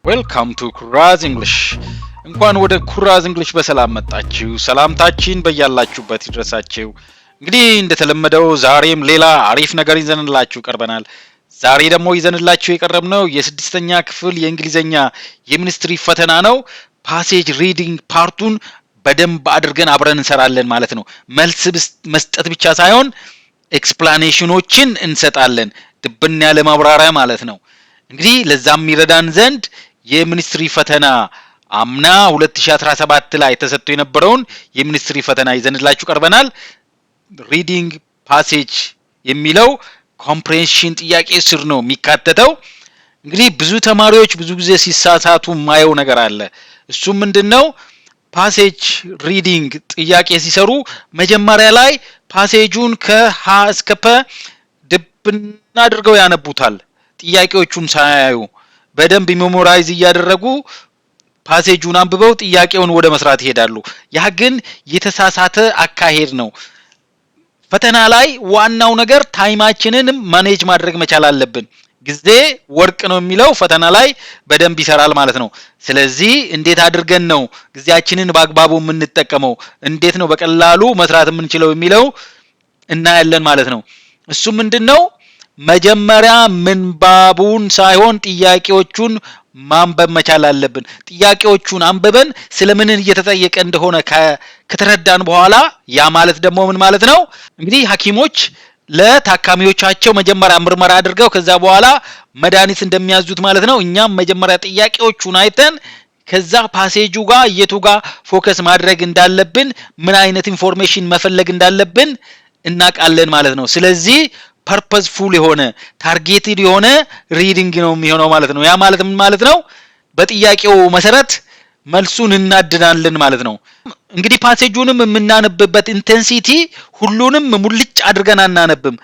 Welcome to ኩራዝ English እንኳን ወደ ኩራዝ English በሰላም መጣችሁ ሰላምታችን በያላችሁበት ይድረሳችሁ እንግዲህ እንደተለመደው ዛሬም ሌላ አሪፍ ነገር ይዘንላችሁ ቀርበናል ዛሬ ደግሞ ይዘንላችሁ የቀረብነው የስድስተኛ ክፍል የእንግሊዘኛ የሚኒስትሪ ፈተና ነው ፓሴጅ ሪዲንግ ፓርቱን በደንብ አድርገን አብረን እንሰራለን ማለት ነው መልስ መስጠት ብቻ ሳይሆን ኤክስፕላኔሽኖችን እንሰጣለን ድብን ያለ ማብራሪያ ማለት ነው እንግዲህ ለዛም ይረዳን ዘንድ የሚኒስትሪ ፈተና አምና 2017 ላይ ተሰጥቶ የነበረውን የሚኒስትሪ ፈተና ይዘንላችሁ ቀርበናል ሪዲንግ ፓሴጅ የሚለው ኮምፕሬንሽን ጥያቄ ስር ነው የሚካተተው እንግዲህ ብዙ ተማሪዎች ብዙ ጊዜ ሲሳሳቱ ማየው ነገር አለ እሱ ምንድነው ፓሴጅ ሪዲንግ ጥያቄ ሲሰሩ መጀመሪያ ላይ ፓሴጁን ከሀ እስከ ፐ ድብና አድርገው ያነቡታል ጥያቄዎቹን ሳያዩ በደንብ ሜሞራይዝ ያደረጉ ፓሴጁን አንብበው ጥያቄውን ወደ መስራት ይሄዳሉ ያ ግን የተሳሳተ አካሄድ ነው ፈተና ላይ ዋናው ነገር ታይማችንን ማኔጅ ማድረግ መቻል አለብን ጊዜ ወርቅ ነው የሚለው ፈተና ላይ በደንብ ይሰራል ማለት ነው ስለዚህ እንዴት አድርገን ነው ጊዜያችንን በአግባቡ የምንጠቀመው እንዴት ነው በቀላሉ መስራት የምንችለው የሚለው እናያለን ማለት ነው እሱ ምንድነው መጀመሪያ ምንባቡን ሳይሆን ጥያቄዎቹን ማንበብ መቻል አለብን ጥያቄዎቹን አንብበን ስለምን እየተጠየቀ እንደሆነ ከተረዳን በኋላ ያ ማለት ደግሞ ምን ማለት ነው እንግዲህ ሐኪሞች ለታካሚዎቻቸው መጀመሪያ ምርመራ አድርገው ከዛ በኋላ መድኃኒት እንደሚያዙት ማለት ነው እኛም መጀመሪያ ጥያቄዎቹን አይተን ከዛ ፓሴጁ ጋር የቱ ጋር ፎከስ ማድረግ እንዳለብን ምን አይነት ኢንፎርሜሽን መፈለግ እንዳለብን እናቃለን ማለት ነው ስለዚህ purposeful የሆነ ታርጌትድ የሆነ ሪዲንግ ነው የሚሆነው ማለት ነው ያ ማለት ምን ማለት ነው በጥያቄው መሰረት መልሱን እናድናለን ማለት ነው እንግዲህ ፓሴጁንም የምናነብበት ኢንቴንሲቲ ሁሉንም ሙልጭ አድርገን አናነብም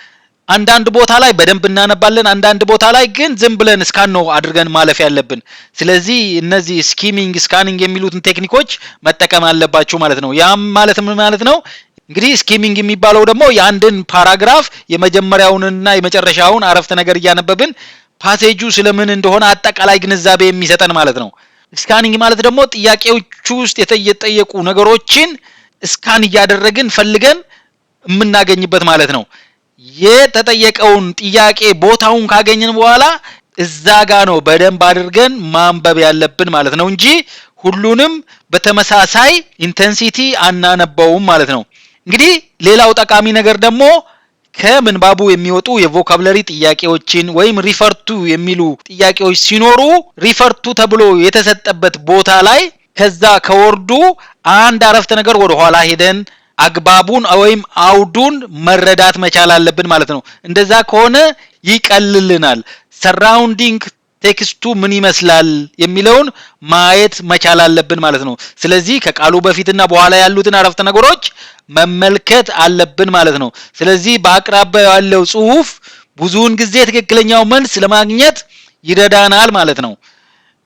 አንዳንድ ቦታ ላይ በደንብ እናነባለን አንዳንድ ቦታ ላይ ግን ዝም ብለን ስካን ነው አድርገን ማለፍ ያለብን ስለዚህ እነዚህ ስኪሚንግ ስካኒንግ የሚሉትን ቴክኒኮች መጠቀም አለባችሁ ማለት ነው ያም ማለት ምን ማለት ነው እንግዲህ ስኪሚንግ የሚባለው ደግሞ የአንድን ፓራግራፍ የመጀመሪያውንና የመጨረሻውን አረፍተ ነገር ያነበብን ፓሴጁ ስለምን እንደሆነ አጠቃላይ ግንዛቤ የሚሰጠን ማለት ነው ስካኒንግ ማለት ደግሞ ጥያቄዎቹ ውስጥ የተጠየቁ ነገሮችን ስካን ያደረግን ፈልገን የምናገኝበት ማለት ነው የተጠየቀውን ጥያቄ ቦታውን ካገኘን በኋላ እዛ ጋር ነው በደንብ አድርገን ማንበብ ያለብን ማለት ነው እንጂ ሁሉንም በተመሳሳይ ኢንቴንሲቲ አናነበውም ማለት ነው እንግዲህ ሌላው ጠቃሚ ነገር ደግሞ ከምንባቡ የሚወጡ የቮካብለሪ ጥያቄዎችን ወይም ሪፈር ቱ የሚሉ ጥያቄዎች ሲኖሩ ሪፈር ቱ ተብሎ የተሰጠበት ቦታ ላይ ከዛ ከወርዱ አንድ አረፍተ ነገር ወደ ኋላ ሄደን አግባቡን ወይም አውዱን መረዳት መቻል አለብን ማለት ነው እንደዛ ከሆነ ይቀልልናል ሰራውንዲንግ ቴክስቱ ምን ይመስላል የሚለውን ማየት መቻል አለብን ማለት ነው ስለዚህ ከቃሉ በፊትና በኋላ ያሉትን አረፍተ ነገሮች መመልከት አለብን ማለት ነው ስለዚህ በአቅራቢያው ያለው ጽሁፍ ብዙውን ጊዜ ትክክለኛው መልስ ለማግኘት ይረዳናል ማለት ነው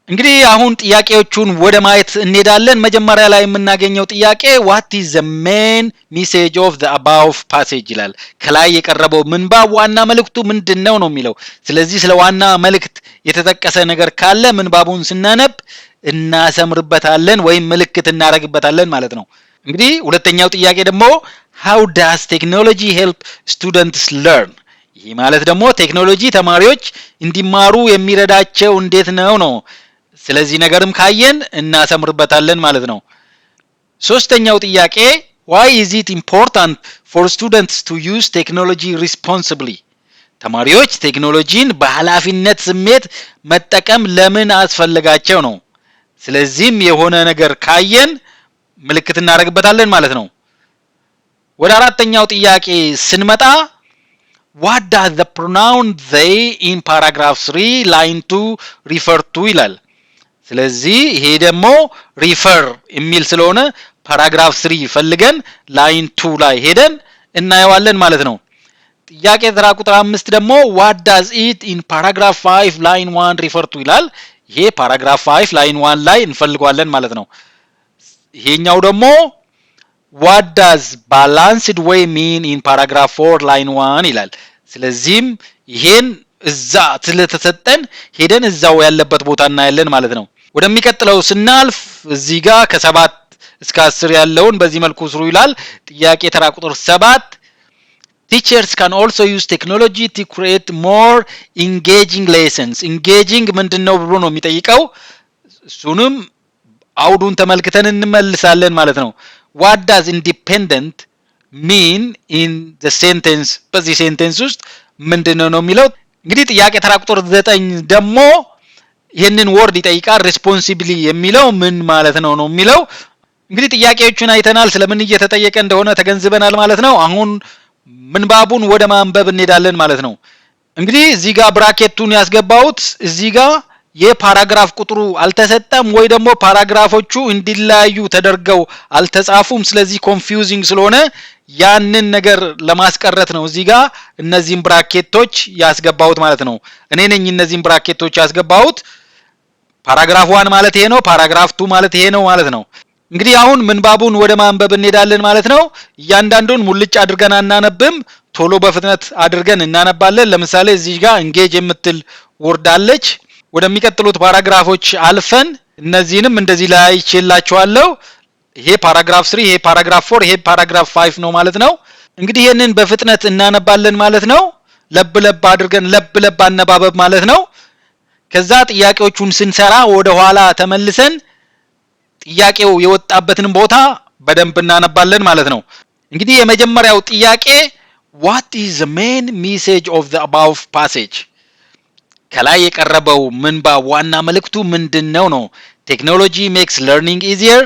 እንግዲህ አሁን ጥያቄዎቹን ወደ ማየት እንሄዳለን መጀመሪያ ላይ የምናገኘው ጥያቄ what is the main message of the above passage ይላል ከላይ የቀረበው ምንባብ ዋና መልእክቱ ምንድነው ነው የሚለው ስለዚህ ስለ ዋና መልእክት የተጠቀሰ ነገር ካለ ምንባቡን ስናነብ እናሰምርበታለን ወይም ምልክት እናረግበታለን ማለት ነው እንግዲህ ሁለተኛው ጥያቄ ደግሞ how does technology help students learn ይሄ ማለት ደግሞ ቴክኖሎጂ ተማሪዎች እንዲማሩ የሚረዳቸው እንዴት ነው ስለዚህ ነገርም ካየን እናሰምርበታለን ማለት ነው ሶስተኛው ጥያቄ why is it important for students to use technology responsibly ተማሪዎች ቴክኖሎጂን በኃላፊነት ስሜት መጠቀም ለምን አስፈልጋቸው ነው ስለዚህም የሆነ ነገር ካየን ምልክት እናረግበታለን ማለት ነው ወደ አራተኛው ጥያቄ ስንመጣ what does the pronoun they in paragraph 3 line 2 refer to ይላል ስለዚህ ይሄ ደግሞ refer የሚል ስለሆነ paragraph 3 ፈልገን line 2 ላይ ሄደን እናየዋለን ማለት ነው ጥያቄ ተራ ቁጥር 5 ደግሞ what does it in paragraph 5 line 1 refer to ይላል ይሄ paragraph 5 line 1 ላይ እንፈልገዋለን ማለት ነው ይሄኛው ደግሞ what does balanced way mean in paragraph 4 line 1 ይላል ስለዚህም ይሄን እዛ ስለተሰጠን ሄደን እዛው ያለበት ቦታ እናያለን ማለት ነው። ወደሚቀጥለው ስናልፍ እዚህ ጋር ከ7 እስከ 10 ያለውን በዚህ መልኩ ስሩ ይላል። ጥያቄ ተራ ቁጥር 7 Teachers can also use technology to create more engaging lessons. Engaging ምንድነው ብሎ ነው የሚጠይቀው። እሱንም አውዱን ተመልክተን እንመልሳለን ማለት ነው። What does independent mean in the sentence? በዚህ ሴንቴንስ ውስጥ ምንድነው ነው የሚለው። እንግዲህ ጥያቄ ተራ ቁጥር 9 ደግሞ ይሄንን ወርድ ይጠይቃል። ሬስፖንሲብሊ የሚለው ምን ማለት ነው ነው የሚለው። እንግዲህ ጥያቄዎቹን አይተናል፣ ስለምን እየተጠየቀ እንደሆነ ተገንዝበናል ማለት ነው። አሁን ምንባቡን ወደ ማንበብ እንሄዳለን ማለት ነው። እንግዲህ እዚህ ጋር ብራኬቱን ያስገባውት እዚህ ጋር የፓራግራፍ ቁጥሩ አልተሰጠም ወይ ደግሞ ፓራግራፎቹ እንዲላዩ ተደርገው አልተጻፉም። ስለዚህ ኮንፊውዚንግ ስለሆነ ያንን ነገር ለማስቀረት ነው እዚህ ጋር እነዚህን ብራኬቶች ያስገባውት ማለት ነው። እኔ ነኝ እነዚህን ብራኬቶች ያስገባውት። ፓራግራፍ 1 ማለት ይሄ ነው፣ ፓራግራፍ 2 ማለት ይሄ ነው ማለት ነው። እንግዲህ አሁን ምንባቡን ወደ ማንበብ እንሄዳለን ማለት ነው። እያንዳንዱን ሙልጭ አድርገን አናነብም፣ ቶሎ በፍጥነት አድርገን እናነባለን። ለምሳሌ እዚህ ጋር እንጌጅ የምትል ወርድ አለች። ወደሚቀጥሉት ፓራግራፎች አልፈን እነዚህንም እንደዚህ ላይ ይችላችኋለሁ። ይሄ ፓራግራፍ 3፣ ይሄ ፓራግራፍ 4፣ ይሄ ፓራግራፍ 5 ነው ማለት ነው። እንግዲህ ይሄንን በፍጥነት እናነባለን ማለት ነው። ለብ ለብ አድርገን ለብ አነባበብ ማለት ነው። ከዛ ጥያቄዎቹን ስንሰራ ወደ ኋላ ተመልሰን ጥያቄው የወጣበትን ቦታ በደንብ እናነባለን ማለት ነው። እንግዲህ የመጀመሪያው ጥያቄ what is the main message of the above passage? ከላይ የቀረበው ምንባብ ዋና መልእክቱ ምንድነው ነው? ቴክኖሎጂ makes learning easier?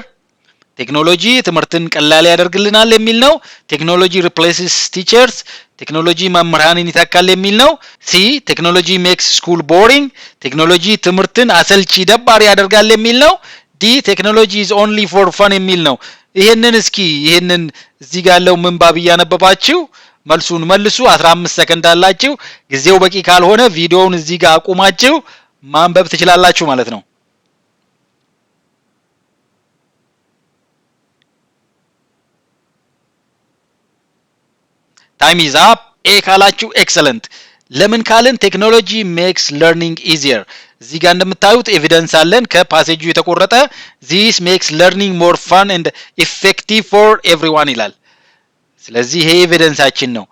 ቴክኖሎጂ ትምህርትን ቀላል ያደርግልናል የሚል ነው። ቴክኖሎጂ replaces teachers? ቴክኖሎጂ መምህራንን ይተካል የሚል ነው። ሲ ቴክኖሎጂ makes school boring? ቴክኖሎጂ ትምህርትን አሰልቺ ደባሪ ያደርጋል የሚል ነው። ዲ ቴክኖሎጂ is only for fun የሚል ነው። ይሄንን እስኪ ይሄንን እዚህ ጋር ያለው ምንባብ እያነበባችሁ መልሱን መልሱ። 15 ሰከንድ አላችሁ። ጊዜው በቂ ካልሆነ ቪዲዮውን እዚህ ጋር አቁማችሁ ማንበብ ትችላላችሁ ማለት ነው። ታይም ኢዝ አፕ። ኤ ካላችሁ ኤክሰለንት። ለምን ካልን ቴክኖሎጂ ሜክስ ለርኒንግ ኢዚየር። እዚህ ጋር እንደምታዩት ኤቪደንስ አለን ከፓሴጁ የተቆረጠ this makes learning more fun and effective for everyone ይላል። ስለዚህ ይሄ ኤቪደንሳችን ነው።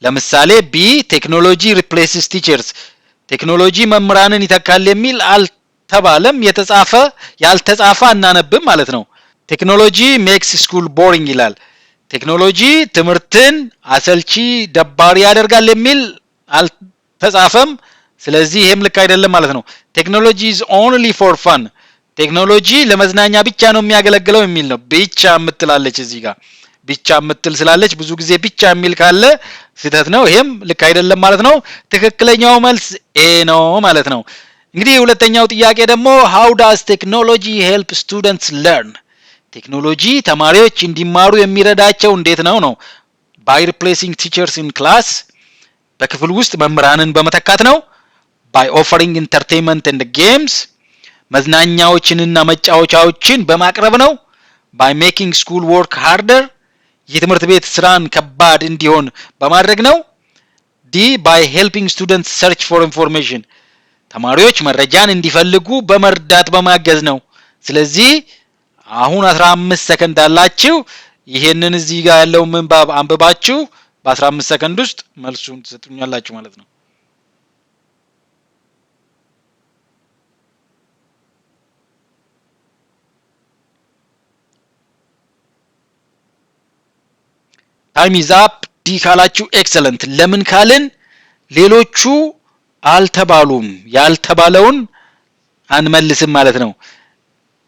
ለምሳሌ ቢ ቴክኖሎጂ replaces teachers? ቴክኖሎጂ መምህራንን ይተካል የሚል አልተባለም። የተጻፈ ያልተጻፈ አናነብም ማለት ነው። ቴክኖሎጂ makes school boring ይላል። ቴክኖሎጂ ትምህርትን አሰልቺ ደባሪ ያደርጋል የሚል አልተጻፈም። ስለዚህ ይሄም ልክ አይደለም ማለት ነው። ቴክኖሎጂ is only for fun? ቴክኖሎጂ ለመዝናኛ ብቻ ነው የሚያገለግለው የሚል ነው። ብቻ የምትላለች እዚህ ጋር ብቻ የምትል ስላለች ብዙ ጊዜ ብቻ የሚል ካለ ስህተት ነው። ይሄም ልክ አይደለም ማለት ነው። ትክክለኛው መልስ ኤ ነው ማለት ነው። እንግዲህ ሁለተኛው ጥያቄ ደግሞ how does technology help students learn? ቴክኖሎጂ ተማሪዎች እንዲማሩ የሚረዳቸው እንዴት ነው ነው? by replacing teachers in class? በክፍል ውስጥ መምህራንን በመተካት ነው። by offering entertainment and games? መዝናኛዎችንና መጫወቻዎችን በማቅረብ ነው። by making school work harder? የትምህርት ቤት ስራን ከባድ እንዲሆን በማድረግ ነው። ዲ by helping students search for information? ተማሪዎች መረጃን እንዲፈልጉ በመርዳት በማገዝ ነው። ስለዚህ አሁን 15 ሰከንድ አላችሁ። ይሄንን እዚህ ጋር ያለው ምንባብ አንብባችሁ በ15 ሰከንድ ውስጥ መልሱን ትሰጡኛላችሁ ማለት ነው። ታይም ኢዝ አፕ። ዲ ካላችሁ ኤክሰለንት። ለምን ካልን ሌሎቹ አልተባሉም፣ ያልተባለውን አንመልስም ማለት ነው።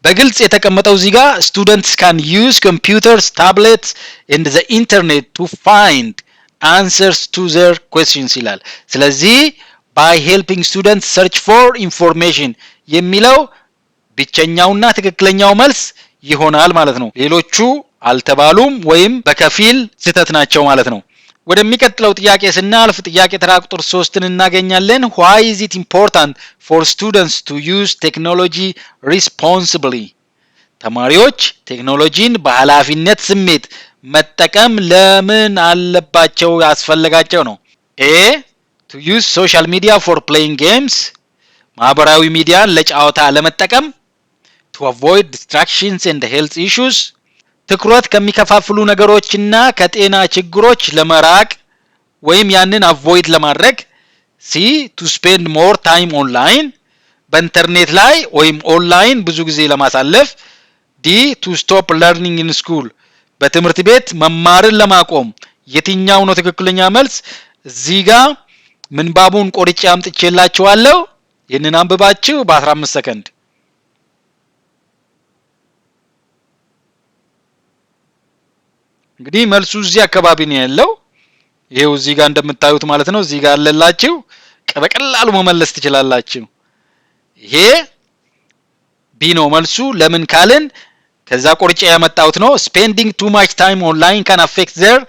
በግልጽ የተቀመጠው እዚህ ጋር students can use computers, tablets and the internet to find answers to their questions ይላል። ስለዚህ by helping students search for information የሚለው ብቸኛውና ትክክለኛው መልስ ይሆናል ማለት ነው። ሌሎቹ አልተባሉም ወይም በከፊል ስህተት ናቸው ማለት ነው። ወደሚቀጥለው ጥያቄ ስናልፍ ጥያቄ ተራ ቁጥር 3ን እናገኛለን። why is it important for students to use technology responsibly? ተማሪዎች ቴክኖሎጂን በኃላፊነት ስሜት መጠቀም ለምን አለባቸው ያስፈልጋቸው ነው? ኤ to use social media for playing games ማህበራዊ ሚዲያን ለጨዋታ ለመጠቀም to avoid distractions and health issues ትኩረት ከሚከፋፍሉ ነገሮችና ከጤና ችግሮች ለመራቅ ወይም ያንን avoid ለማድረግ C to spend more time online በኢንተርኔት ላይ ወይም ኦንላይን ብዙ ጊዜ ለማሳለፍ D to stop learning in school በትምህርት ቤት መማርን ለማቆም የትኛው ነው ትክክለኛ መልስ እዚህ ጋር ምንባቡን ቆርጬ አምጥቼላችኋለሁ ይሄንን አንብባችሁ በ15 ሰከንድ እንግዲህ መልሱ እዚህ አካባቢ ነው ያለው ይሄው እዚህ ጋር እንደምታዩት ማለት ነው እዚህ ጋር አለላችሁ በቀላሉ መመለስ ትችላላችሁ ይሄ ቢ ነው መልሱ ለምን ካልን ከዛ ቆርጬ ያመጣሁት ነው spending too much time online can affect their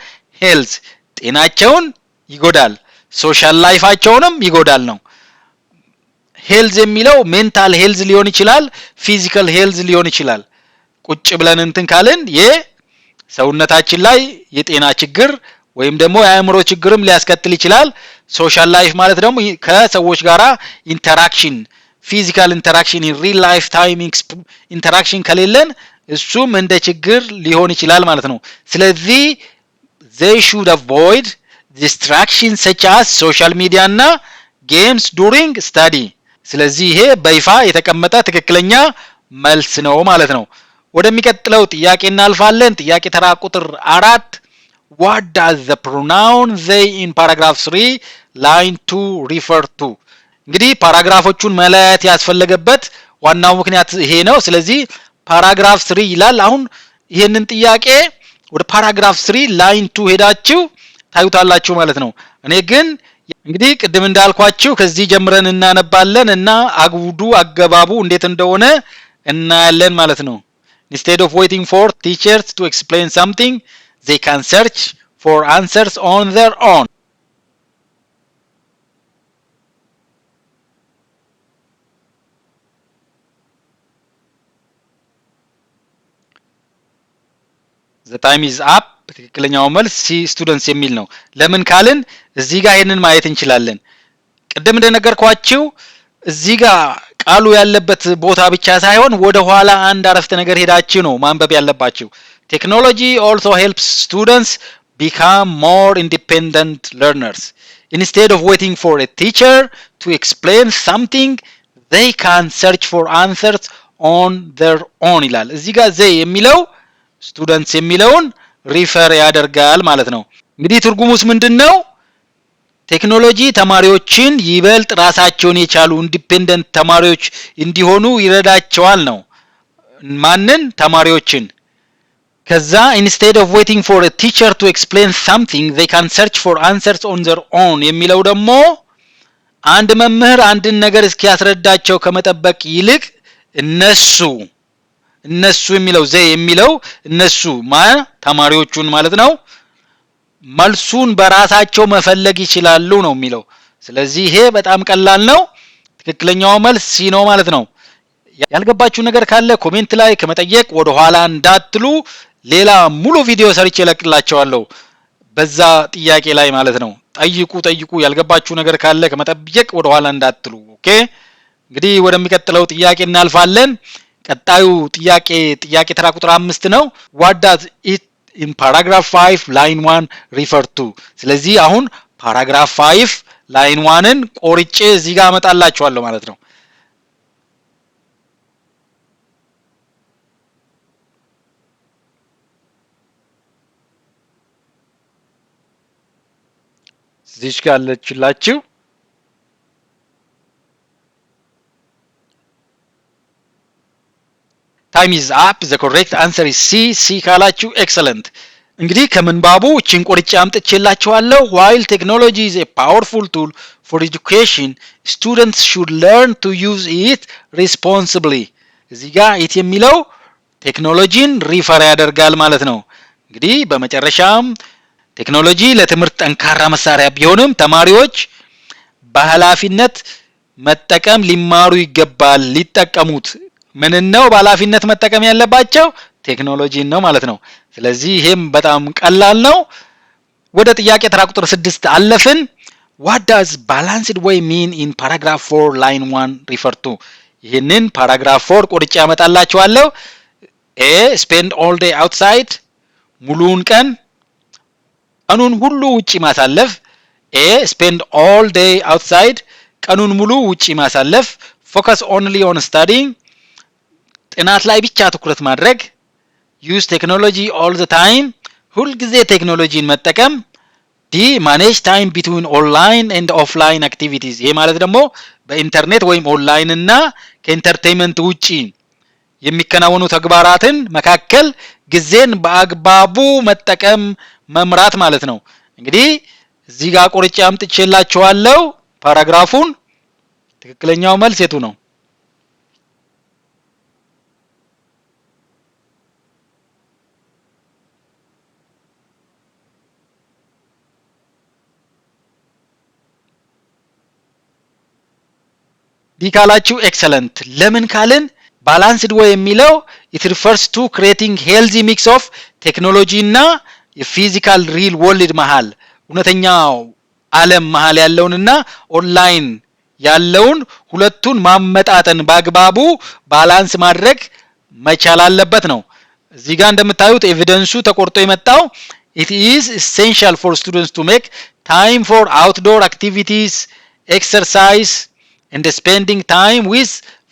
health ጤናቸውን ይጎዳል ሶሻል ላይፋቸውንም ይጎዳል ነው ሄልዝ የሚለው ሜንታል ሄልዝ ሊሆን ይችላል ፊዚካል ሄልዝ ሊሆን ይችላል ቁጭ ብለን እንትን ካልን የሰውነታችን ላይ የጤና ችግር ወይም ደግሞ የአእምሮ ችግርም ሊያስከትል ይችላል ሶሻል ላይፍ ማለት ደግሞ ከሰዎች ጋራ ኢንተራክሽን ፊዚካል ኢንተራክሽን in real life time ኢንተራክሽን ከሌለን እሱም እንደ ችግር ሊሆን ይችላል ማለት ነው ስለዚህ they should avoid distractions such as social media እና games during study ስለዚህ ይሄ በይፋ የተቀመጠ ትክክለኛ መልስ ነው ማለት ነው ወደሚቀጥለው ጥያቄ እናልፋለን ጥያቄ ተራ ቁጥር 4 what does the pronoun they in paragraph 3 line 2 refer to እንግዲህ ፓራግራፎቹን መለያየት ያስፈልገበት ዋናው ምክንያት ይሄ ነው ስለዚህ ፓራግራፍ 3 ይላል አሁን ይሄንን ጥያቄ ወደ ፓራግራፍ 3 ላይን 2 ሄዳችሁ ታዩታላችሁ ማለት ነው እኔ ግን እንግዲህ ቅድም እንዳልኳችሁ ከዚህ ጀምረን እናነባለን እና አገባቡ እንዴት እንደሆነ እናያለን ማለት ነው instead of waiting for teachers to explain something they can search for answers on their own the time is up ትክክለኛው መልስ ሲ ስቱደንትስ የሚል ነው ለምን ካልን እዚህ ጋር ይሄንን ማየት እንችላለን ቅድም እንደነገርኳችሁ እዚህ ጋር ቃሉ ያለበት ቦታ ብቻ ሳይሆን ወደ ኋላ አንድ አረፍተ ነገር ሄዳችሁ ነው ማንበብ ያለባችሁ technology also helps students become more independent learners instead of waiting for a teacher to explain something they can search for answers on their own ይላል እዚህ ጋር they የሚለው ስቱደንትስ የሚለውን ሪፈር ያደርጋል ማለት ነው እንግዲህ ትርጉሙስ ምንድነው ቴክኖሎጂ ተማሪዎችን ይበልጥ ራሳቸውን የቻሉ ኢንዲፔንደንት ተማሪዎች እንዲሆኑ ይረዳቸዋል ነው ማንን ተማሪዎችን ከዛ instead of waiting for a teacher to explain something they can search for answers on their own የሚለው ደግሞ አንድ መምህር አንድን ነገር እስኪያስረዳቸው ከመጠበቅ ይልቅ እነሱ የሚለው ዘ የሚለው እነሱ ተማሪዎቹን ማለት ነው መልሱን በራሳቸው መፈለግ ይችላሉ ነው የሚለው ስለዚህ ይሄ በጣም ቀላል ነው ትክክለኛው መልስ ሲ ነው ማለት ነው ያልገባችሁ ነገር ካለ ኮሜንት ላይ ከመጠየቅ ወደ ኋላ እንዳትሉ ሌላ ሙሉ ቪዲዮ ሰርቼ ለቅላችኋለሁ በዛ ጥያቄ ላይ ማለት ነው ጠይቁ ያልገባችሁ ነገር ካለ ከመጠየቅ ወደ ኋላ እንዳትሉ ኦኬ እንግዲህ ወደሚቀጥለው ጥያቄ እናልፋለን ቀጣዩ ጥያቄ ተራ ቁጥር 5 ነው what does it in paragraph 5 line 1 refer to ስለዚህ አሁን paragraph 5 line 1ን ቆርጬ እዚህ ጋር አመጣላችኋለሁ ማለት ነው እዚህ ጋር አለችላችሁ time is up the correct answer is C ካላችሁ excellent እንግዲህ ከምንባቡ እቺን ቆርጬ አምጥቼላችኋለሁ while technology is a powerful tool for education students should learn to use it responsibly እዚህ ጋር it የሚለው ቴክኖሎጂን ሪፈር ያደርጋል ማለት ነው እንግዲህ በመጨረሻም ቴክኖሎጂ ለትምህርት ጠንካራ መሳሪያ ቢሆንም ተማሪዎች በኃላፊነት መጠቀም ሊማሩ ይገባል ሊጠቀሙት ምን ነው በኃላፊነት መጠቀም ያለባቸው ቴክኖሎጂን ነው ማለት ነው ስለዚህ ይሄም በጣም ቀላል ነው ወደ ጥያቄ ተራ ቁጥር 6 አለፍን what does balanced way mean in paragraph 4 line 1 refer to? ይህንን paragraph 4 ቆርጬ አመጣላችኋለሁ። a spend all day outside ሙሉውን ቀን ቀኑን ሁሉ ውጪ ማሳለፍ a spend all day outside ቀኑን ሙሉ ውጪ ማሳለፍ focus only on studying ጥናት ላይ ብቻ ትኩረት ማድረግ use technology all the time ሁል ጊዜ ቴክኖሎጂን መጠቀም D manage time between online and offline activities ይሄ ማለት ደግሞ በኢንተርኔት ወይም ኦንላይን እና ከኢንተርቴይንመንት ውጪ የሚከናወኑ ተግባራትን መካከል ጊዜን በአግባቡ መጠቀም መምራት ማለት ነው። እንግዲህ እዚህ ጋር ቆርጬ አምጥቼላችኋለሁ ፓራግራፉን ትክክለኛው መልስ የቱ ነው? ዲካላችሁ ኤክሰለንት ለምን ካልን balanced way የሚለው it refers to creating healthy mix of technology እና የፊዚካል ሪል ወርልድ መሃል እውነተኛው ዓለም መሃል ያለውንና ኦንላይን ያለውን ሁለቱን ማመጣጠን በአግባቡ ባላንስ ማድረግ መቻል አለበት ነው። እዚህ ጋር እንደምታዩት ኤቪደንሱ ተቆርጦ የመጣው it is essential for students to make time for outdoor activities exercise and spending time with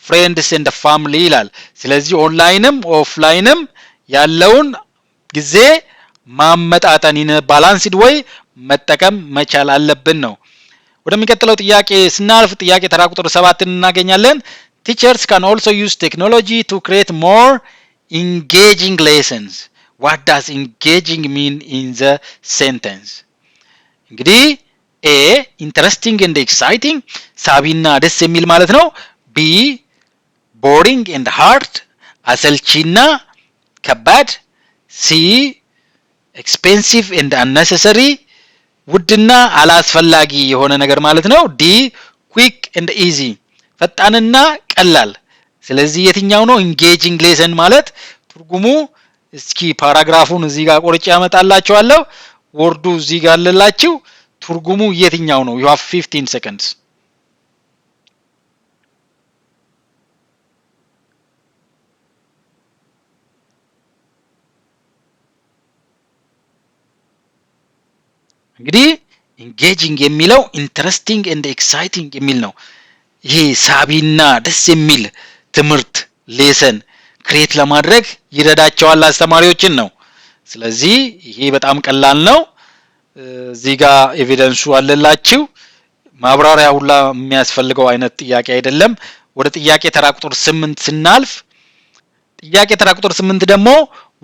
friends and family ይላል። ስለዚህ ኦንላይንም ኦፍላይንም ያለውን ጊዜ ማመጣጠን ባላንስድ ወይ መጠቀም መቻል አለብን ነው። ወደሚቀጥለው ጥያቄ ስናልፍ ጥያቄ ተራ ቁጥር 7 እናገኛለን። Teachers can also use technology to create more engaging lessons. What does engaging mean in the sentence? እንግዲህ A interesting and exciting ሳቢና ደስ የሚል ማለት ነው። B boring and hard አሰልቺና ከባድ C expensive and unnecessary ውድና አላስፈላጊ የሆነ ነገር ማለት ነው። D quick and easy ፈጣንና ቀላል። ስለዚህ የትኛው ነው engaging lesson ማለት ትርጉሙ? እስኪ ፓራግራፉን እዚህ ጋር ቆርጬ ያመጣላችኋለሁ። ወርዱ እዚህ ጋር አለላችሁ። ትርጉሙ የትኛው ነው? you have 15 seconds. እንግዲህ engaging የሚለው interesting and exciting የሚል ነው። ይሄ ሳቢና ደስ የሚል ትምህርት ሌሰን ክሬት ለማድረግ ይረዳቸዋል አስተማሪዎችን ነው። ስለዚህ ይሄ በጣም ቀላል ነው። እዚህ ጋር ኤቪደንሱ አለላችሁ። ማብራሪያ ሁላ የሚያስፈልገው አይነት ጥያቄ አይደለም። ወደ ጥያቄ ተራ ቁጥር 8 ስናልፍ ጥያቄ ተራ ቁጥር 8 ደግሞ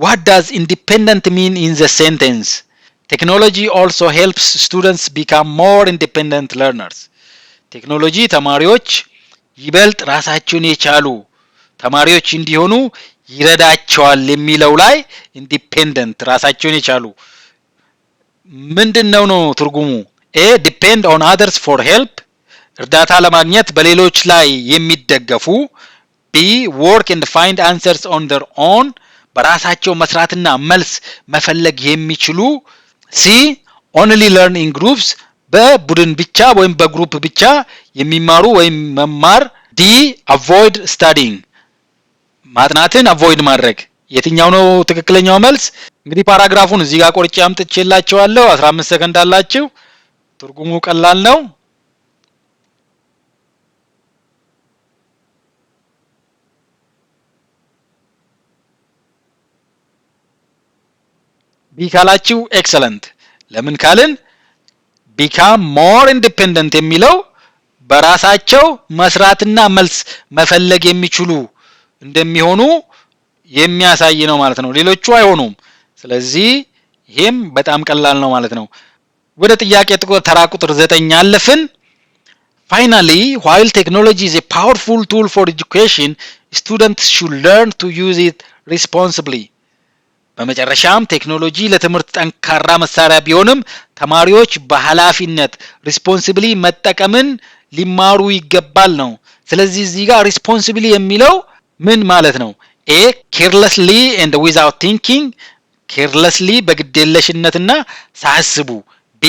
what does independent mean in the sentence? Technology also helps students become more independent learners. ቴክኖሎጂ ተማሪዎች ይበልጥ ራሳቸውን የቻሉ ተማሪዎች እንዲሆኑ ይረዳቸዋል የሚለው ላይ ኢንዲፔንደንት ራሳቸውን የቻሉ ምንድነው ነው ትርጉሙ? A depend on others for help እርዳታ ለማግኘት በሌሎች ላይ የሚደገፉ B work and find answers on their own በራሳቸው መስራትና መልስ መፈለግ የሚችሉ C only learn in groups በቡድን ብቻ ወይም በግሩፕ ብቻ የሚማሩ ወይም መማር D avoid studying ማጥናትን avoid ማድረግ የትኛው ነው ትክክለኛው መልስ? እንግዲህ ፓራግራፉን እዚህ ጋር ቆርጬ አምጥቼላችኋለሁ 15 ሰከንድ አላችሁ። ትርጉሙ ቀላል ነው። ቢካላችሁ ኤክሰለንት ለምን ካልን become more independent የሚለው በራሳቸው መስራትና መልስ መፈለግ የሚችሉ እንደሚሆኑ የሚያሳይ ነው ማለት ነው። ሌሎቹ አይሆኑም። ስለዚህ ይሄም በጣም ቀላል ነው ማለት ነው። ወደ ጥያቄ ተራ ቁጥር 9 አለፍን። Finally, while technology is a powerful tool for education, students should learn to use it responsibly. በመጨረሻም ቴክኖሎጂ ለትምህርት ጠንካራ መሳሪያ ቢሆንም ተማሪዎች በኃላፊነት ሪስፖንሲብሊ መጠቀምን ሊማሩ ይገባል ነው። ስለዚህ እዚህ ጋር ሪስፖንሲብሊ የሚለው ምን ማለት ነው? A carelessly and without thinking carelessly በግዴለሽነትና ሳያስቡ B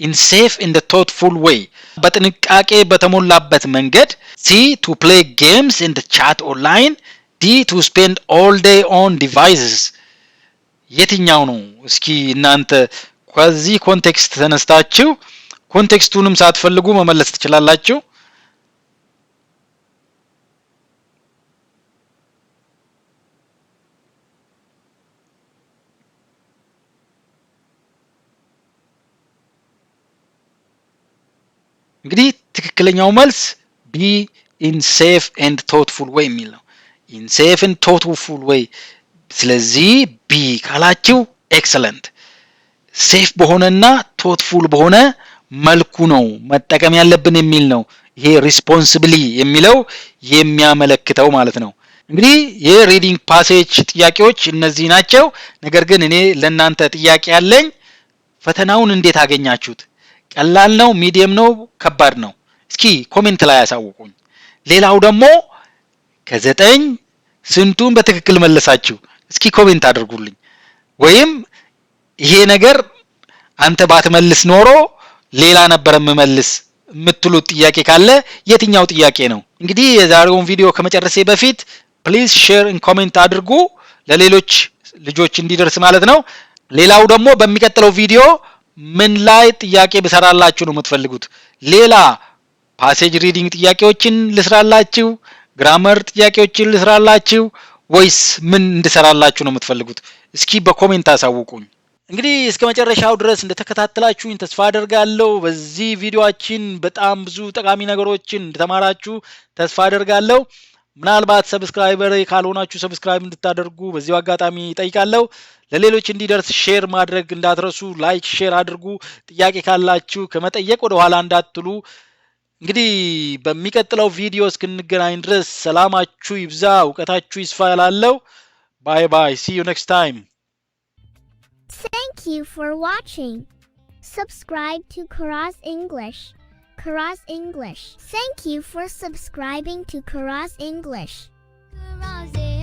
in safe and thoughtful way በጥንቃቄ በተሞላበት መንገድ C to play games and chat online D to spend all day on devices የትኛው ነው እስኪ እናንተ ከዚህ ኮንቴክስት ተነስታችሁ ኮንቴክስቱንም ሳትፈልጉ መመለስ ትችላላችሁ እንግዲህ ትክክለኛው መልስ be in safe and thoughtful way የሚል ነው in safe and thoughtful way ስለዚህ B ካላችሁ ኤክሰለንት ሴፍ በሆነና thoughtful በሆነ መልኩ ነው መጠቀም ያለብን የሚል ነው ይሄ ሪስፖንሲብሊ የሚለው የሚያመለክተው ማለት ነው እንግዲህ የሪዲንግ ፓሴጅ ጥያቄዎች እነዚህ ናቸው ነገር ግን እኔ ለእናንተ ጥያቄ ያለኝ ፈተናውን እንዴት አገኛችሁት ቀላል ነው ሚዲየም ነው ከባድ ነው እስኪ ኮሜንት ላይ ያሳውቁኝ ሌላው ደግሞ ከ9 ስንቱን በትክክል መለሳችሁ እስኪ ኮሜንት አድርጉልኝ ወይም ይሄ ነገር አንተ ባትመልስ ኖሮ ሌላ ነበር መመልስ የምትሉት ጥያቄ ካለ የትኛው ጥያቄ ነው እንግዲህ የዛሬውን ቪዲዮ ከመጨረሴ በፊት ፕሊዝ ሼር and ኮሜንት አድርጉ ለሌሎች ልጆች እንዲደርስ ማለት ነው ሌላው ደግሞ በሚቀጥለው ቪዲዮ ምን ላይ ጥያቄ በሰራላችሁ ነው የምትፈልጉት ሌላ ፓሴጅ ሪዲንግ ጥያቄዎችን ልስራላችሁ ግራመር ጥያቄዎችን ልስራላችሁ ወይስ ምን እንድሰራላችሁ ነው የምትፈልጉት እስኪ በኮሜንት አሳውቁኝ እንግዲህ እስከ መጨረሻው ድረስ እንደተከታተላችሁኝ ተስፋ አደርጋለሁ በዚህ ቪዲዮአችን በጣም ብዙ ጠቃሚ ነገሮችን እንደተማራችሁ ተስፋ አደርጋለሁ ምናልባት ሰብስክራይበር ካልሆናችሁ ሰብስክራይብ እንድታደርጉ በዚሁ አጋጣሚ ጠይቃለሁ ለሌሎች እንዲደርስ ሼር ማድረግ እንዳትረሱ ላይክ ሼር አድርጉ ጥያቄ ካላችሁ ከመጠየቅ ወደ ኋላ እንዳትሉ እንግዲህ በሚቀጥለው ቪዲዮ እስክንገናኝ ድረስ ሰላማችሁ ይብዛ ዕውቀታችሁ ይስፋ ያላለው ባይ ባይ see you next time Thank you for watching. Subscribe to Karaz English. Karaz English. Thank you for subscribing to Karaz English. Karaz